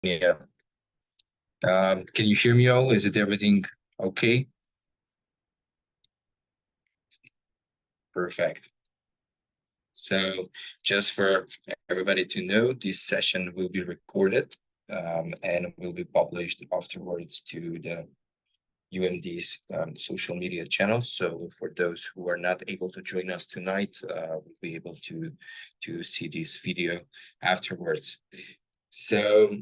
Can you hear me all? Is it everything okay? Perfect. So just for everybody to know, this session will be recorded and will be published afterwards to the UMD's social media channels. So for those who are not able to join us tonight, will be able to see this video afterwards. So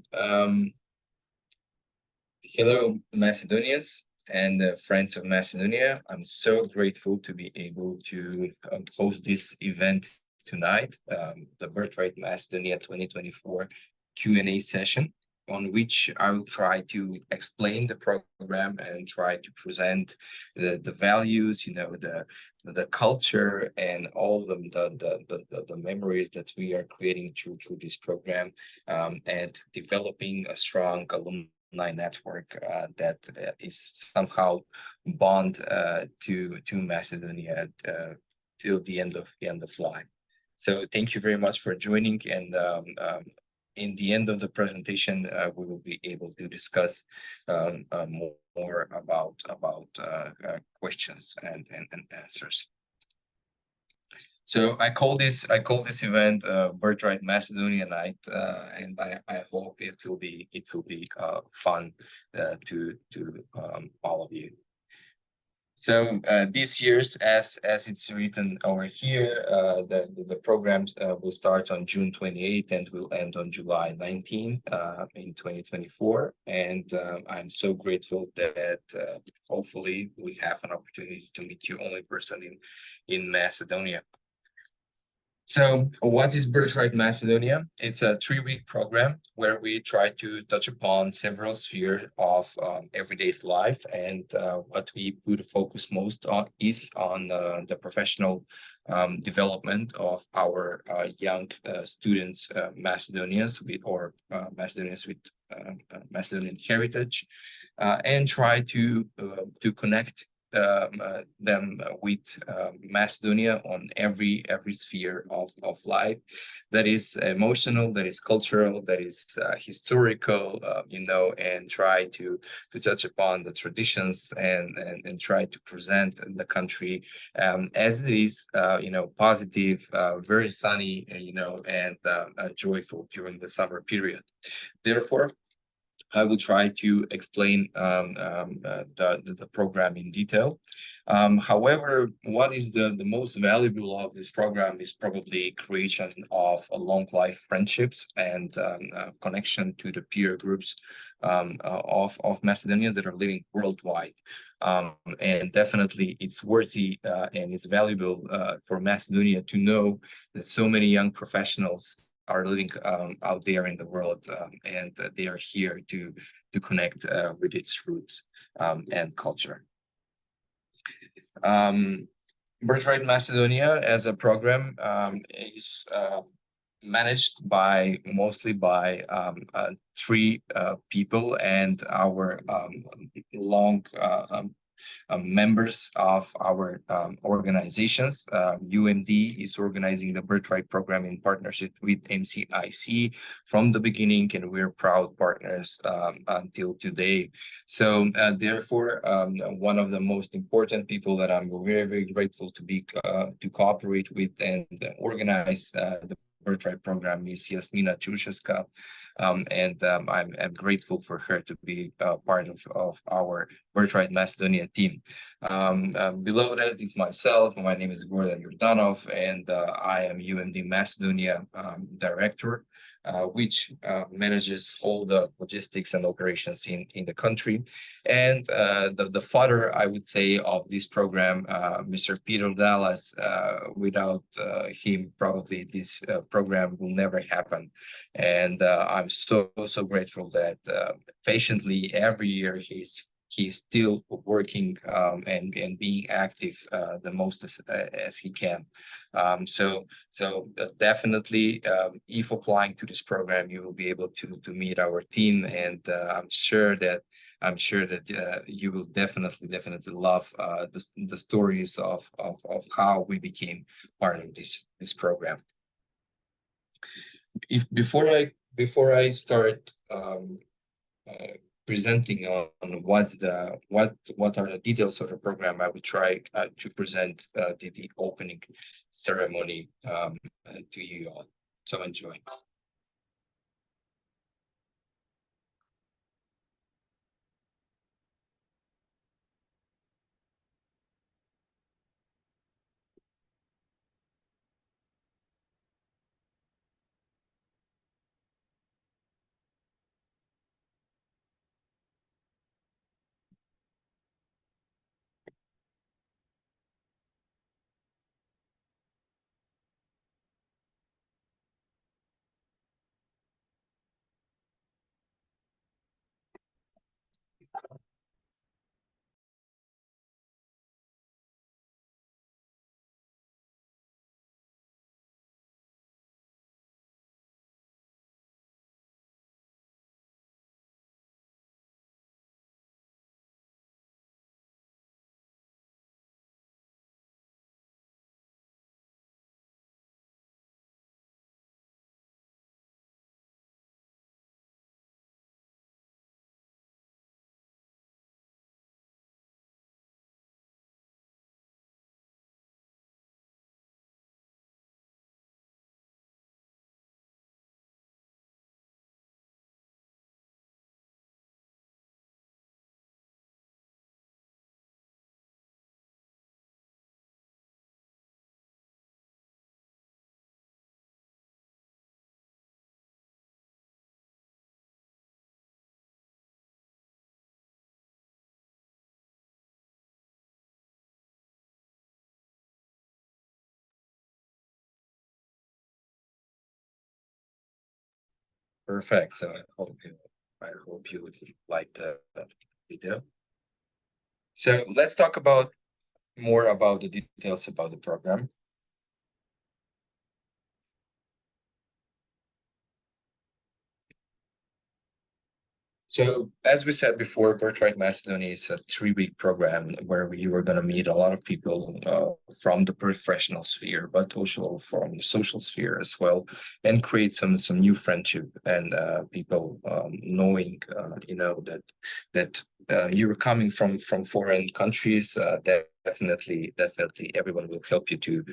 hello, Macedonians and friends of Macedonia. I'm so grateful to be able to host this event tonight, the Birthright Macedonia 2024 Q&A session, on which I will try to explain the program and try to present the values, the culture and all the memories that we are creating through this program, and developing a strong alumni network that is somehow bond to Macedonia till the end of life. So thank you very much for joining, and in the end of the presentation, we will be able to discuss more about questions and answers. So I call this event Birthright Macedonia Night, and I hope it will be fun to all of you. So this year's, as it's written over here, the program will start on June 28th and will end on July 19th in 2024. And I'm so grateful that hopefully we have an opportunity to meet you only person in Macedonia. So what is Birthright Macedonia? It's a 3-week program where we try to touch upon several spheres of everyday's life, and what we put a focus most on is on the professional development of our young students, Macedonians with Macedonian heritage, and try to connect them with Macedonia on every sphere of life, that is emotional, that is cultural, that is historical, and try to touch upon the traditions and try to present the country as it is, positive, very sunny, and joyful during the summer period. Therefore, I will try to explain the program in detail. However, what is the most valuable of this program is probably creation of long life friendships and connection to the peer groups of Macedonians that are living worldwide. And definitely it's worthy and it's valuable for Macedonia to know that so many young professionals are living out there in the world, and they are here to connect with its roots and culture. Birthright Macedonia as a program is managed mostly by 3 people, and our long members of our organizations. UMD is organizing the Birthright program in partnership with MCIC from the beginning, and we're proud partners until today. So therefore, one of the most important people that I'm very, very grateful to cooperate with and organize the Birthright program is Jasmina Chusheska. And I'm grateful for her to be part of our Birthright Macedonia team. Below that is myself. My name is Gordan Jordanov, and I am UMD Macedonia director, which manages all the logistics and operations in the country. And the father, I would say, of this program, Mr. Peter Dallas, without him, probably this program will never happen. And I'm so grateful that patiently every year he's still working and being active the most as he can. So definitely, if applying to this program, you will be able to meet our team, and I'm sure that you will definitely love the stories of how we became part of this program. Before I before I start presenting on what are the details of the program, I will try to present the opening ceremony to you all. So enjoy. Perfect. So I hope you would like the video. So let's talk about more about the details about the program. So, as we said before, Birthright Macedonia is a 3-week program where we were going to meet a lot of people from the professional sphere, but also from the social sphere as well, and create some new friendship and people knowing, that you're coming from foreign countries. Definitely, everyone will help you to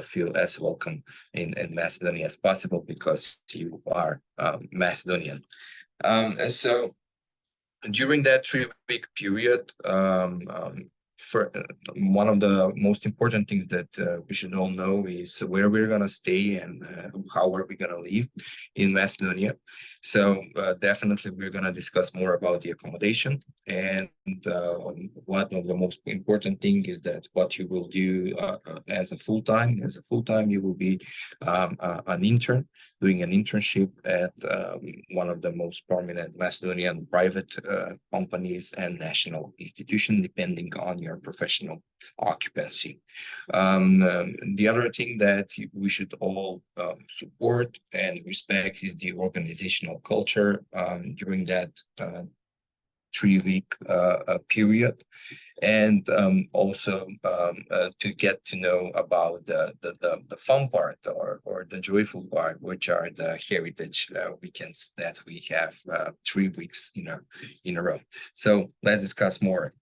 feel as welcome in Macedonia as possible because you are Macedonian. And so during that 3-week period, for one of the most important things that we should all know is where we're going to stay and how are we going to live in Macedonia. So definitely we're going to discuss more about the accommodation, and one of the most important thing is that what you will do as a full-time you will be an intern doing an internship at one of the most prominent Macedonian private companies and national institutions, depending on your professional occupancy. The other thing that we should all support and respect is the organizational culture during that 3-week period, and also to get to know about the fun part or the joyful part, which are the heritage weekends that we have 3 weeks in a row. So let's discuss more.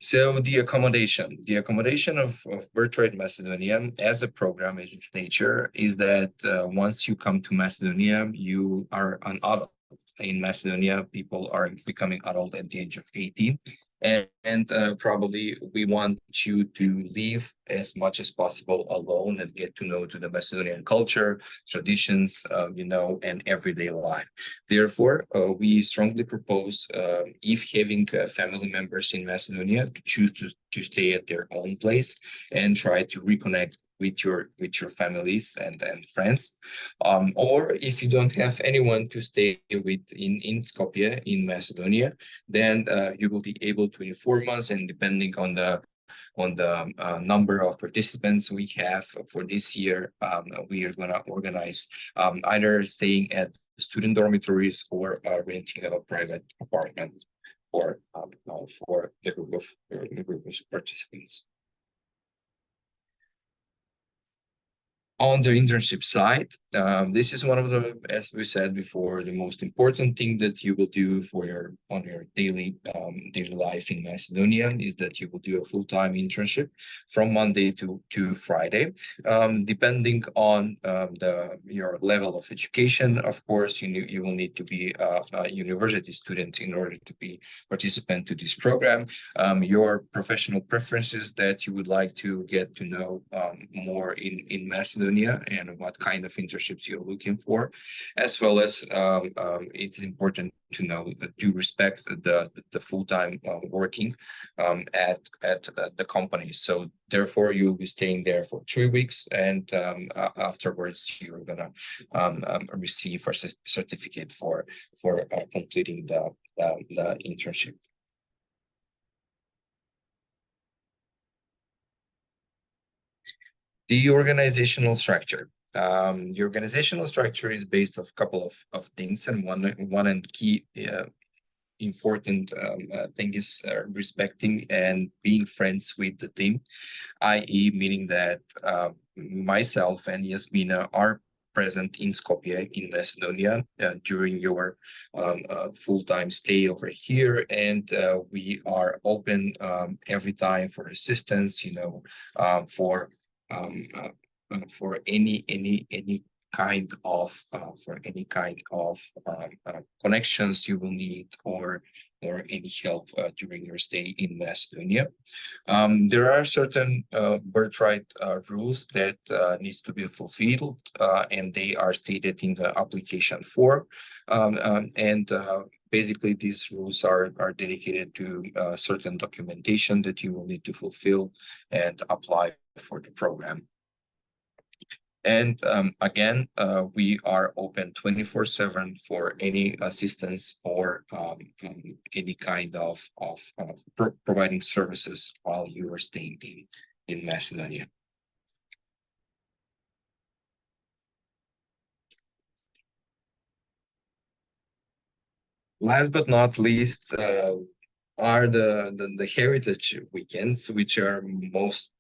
So the accommodation of Birthright Macedonia as a program, is its nature, is that once you come to Macedonia, you are an adult. In Macedonia, people are becoming adult at the age of 18. And probably we want you to live as much as possible alone and get to know the Macedonian culture, traditions, and everyday life. Therefore, we strongly propose, if having family members in Macedonia, to choose to stay at their own place and try to reconnect with your families and friends, or if you don't have anyone to stay with in Skopje in Macedonia, then you will be able to inform us, and depending on the number of participants we have for this year, we are going to organize either staying at student dormitories or renting a private apartment for the group of participants. On the internship side, this is one of the, as we said before, the most important thing that you will do for your daily life in Macedonia is that you will do a full-time internship from Monday to Friday, depending on your level of education. Of course, you will need to be a university student in order to be participant to this program. Your professional preferences that you would like to get to know more in Macedonia, and what kind of internships you're looking for, as well as it's important to know to respect the full-time working at the company. So therefore, you'll be staying there for 3 weeks, and afterwards you're gonna receive a certificate for completing the internship. The organizational structure. The organizational structure is based of a couple of things, and one and key important thing is respecting and being friends with the team, i.e. meaning that myself and Yasmina are present in Skopje in Macedonia during your full-time stay over here, and we are open every time for assistance, for um, for any kind of connections you will need, or any help during your stay in Macedonia. There are certain birthright rules that needs to be fulfilled, and they are stated in the application form. And basically, these rules are dedicated to certain documentation that you will need to fulfill and apply for the program. And again, we are open 24/7 for any assistance or any kind of providing services while you are staying in Macedonia. Last but not least, are the heritage weekends, which are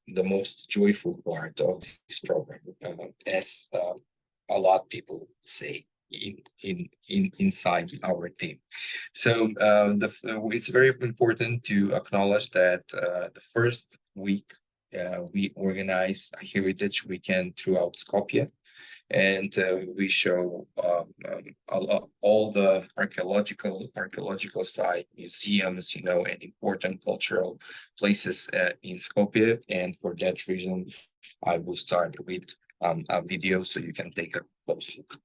the most joyful part of this program, as a lot of people say inside our team. So it's very important to acknowledge that the first week we organize a heritage weekend throughout Skopje, and we show all the archaeological site, museums, and important cultural places in Skopje. And for that reason, I will start with a video so you can take a close look.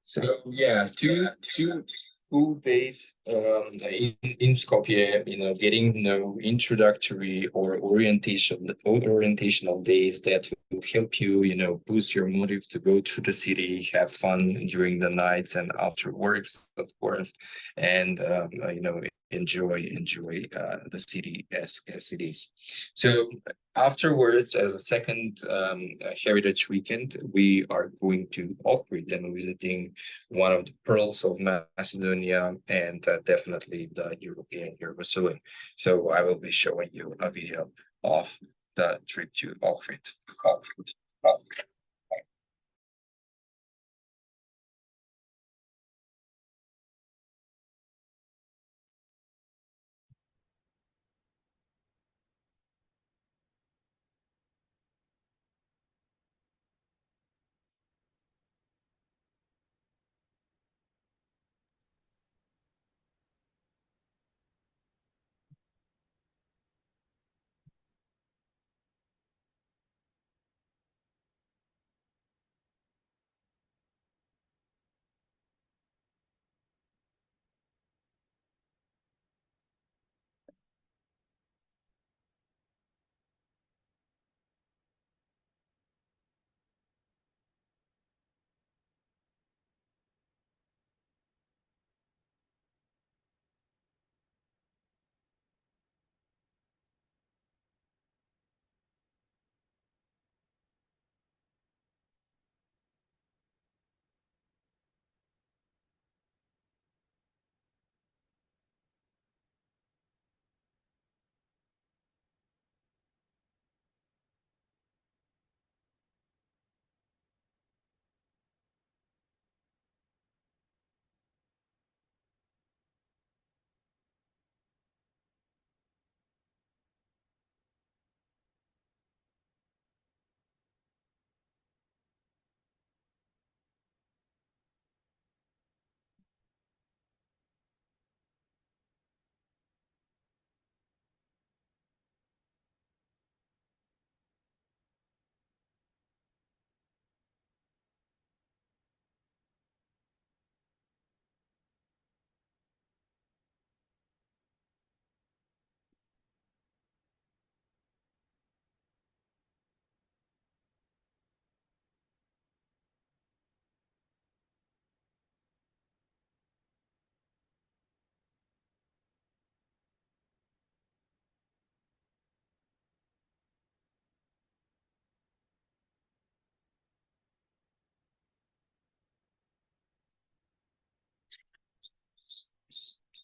So yeah, two full days in Skopje, getting introductory or orientational days that will help you, boost your motive to go to the city, have fun during the nights and after works, of course, and enjoy the city as it is. So afterwards, as a second heritage weekend, we are going to Ohrid and visiting one of the pearls of Macedonia and definitely the European Jerusalem. So I will be showing you a video of the trip to Ohrid. Ohrid. Ohrid.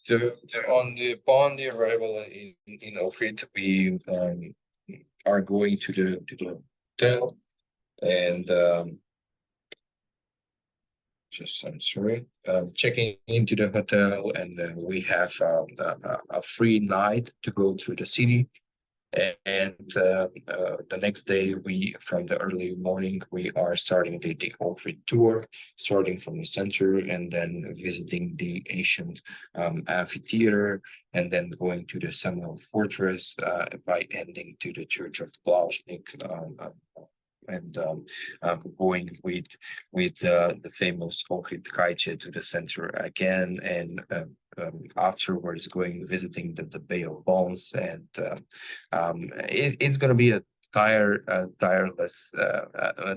So upon the arrival in Ohrid, we are going to the hotel and just I'm sorry, checking into the hotel, and we have a free night to go through the city. And the next day, from the early morning, we are starting the Ohrid tour, starting from the center and then visiting the ancient amphitheater, and then going to the Samuel Fortress by ending to the Church of Blauschnik. And going with the famous Ohrid Kaiche to the center again, and afterwards going visiting the Bay of Bones, and it's going to be a tireless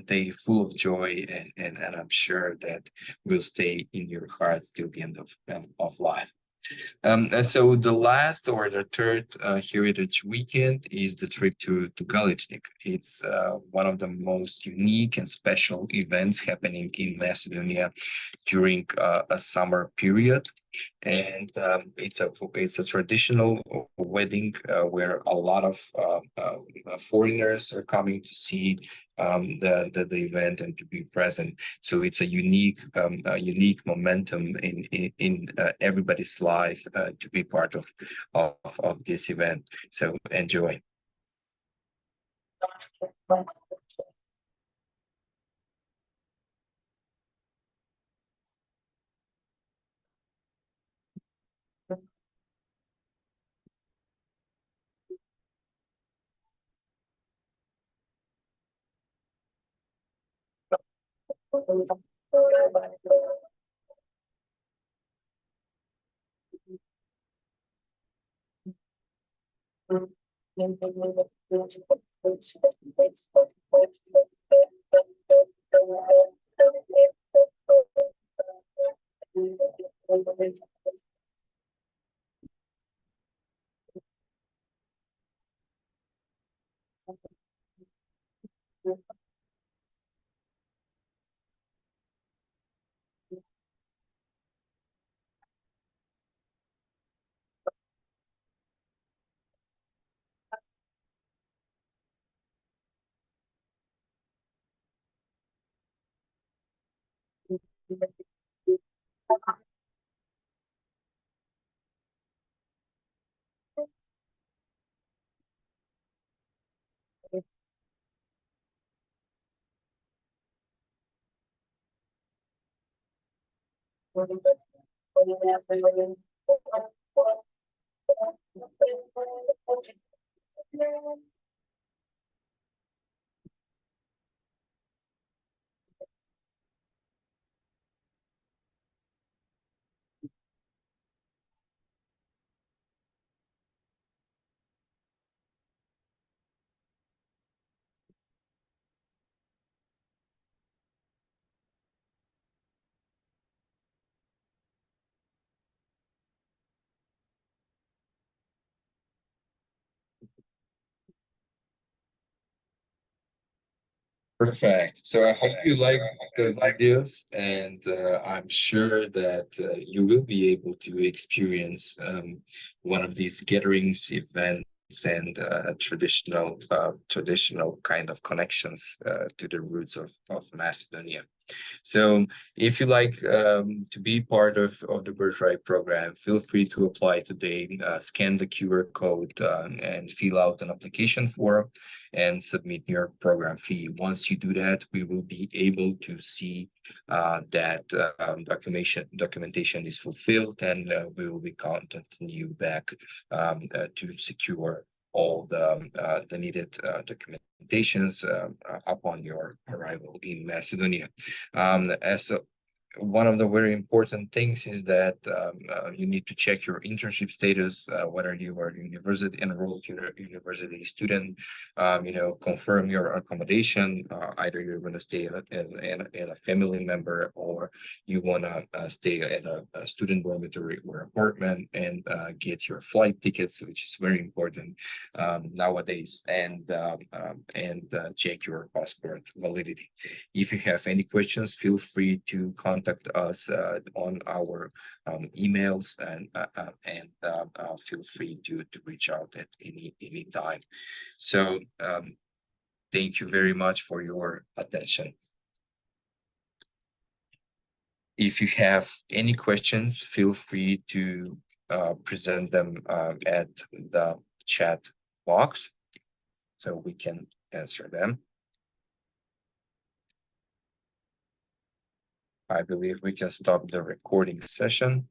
day full of joy, and I'm sure that will stay in your heart till the end of life. And so the last or the third heritage weekend is the trip to Galichnik. It's one of the most unique and special events happening in Macedonia during a summer period, and it's a traditional wedding where a lot of foreigners are coming to see the event and to be present. So it's a unique momentum in everybody's life to be part of this event. So enjoy. Perfect. So I hope you like the videos, and I'm sure that you will be able to experience one of these gatherings, events, and traditional kind of connections to the roots of Macedonia. So if you like to be part of the Birthright program, feel free to apply today. Scan the QR code and fill out an application form and submit your program fee. Once you do that, we will be able to see that documentation is fulfilled, and we will be contacting you back to secure all the needed documentations upon your arrival in Macedonia. As one of the very important things is that you need to check your internship status, whether you are university enrolled university student, confirm your accommodation. Either you're going to stay at a family member, or you want to stay at a student dormitory or apartment, and get your flight tickets, which is very important nowadays, and check your passport validity. If you have any questions, feel free to contact us on our emails, and feel free to reach out at any time. So thank you very much for your attention. If you have any questions, feel free to present them at the chat box so we can answer them. I believe we can stop the recording session.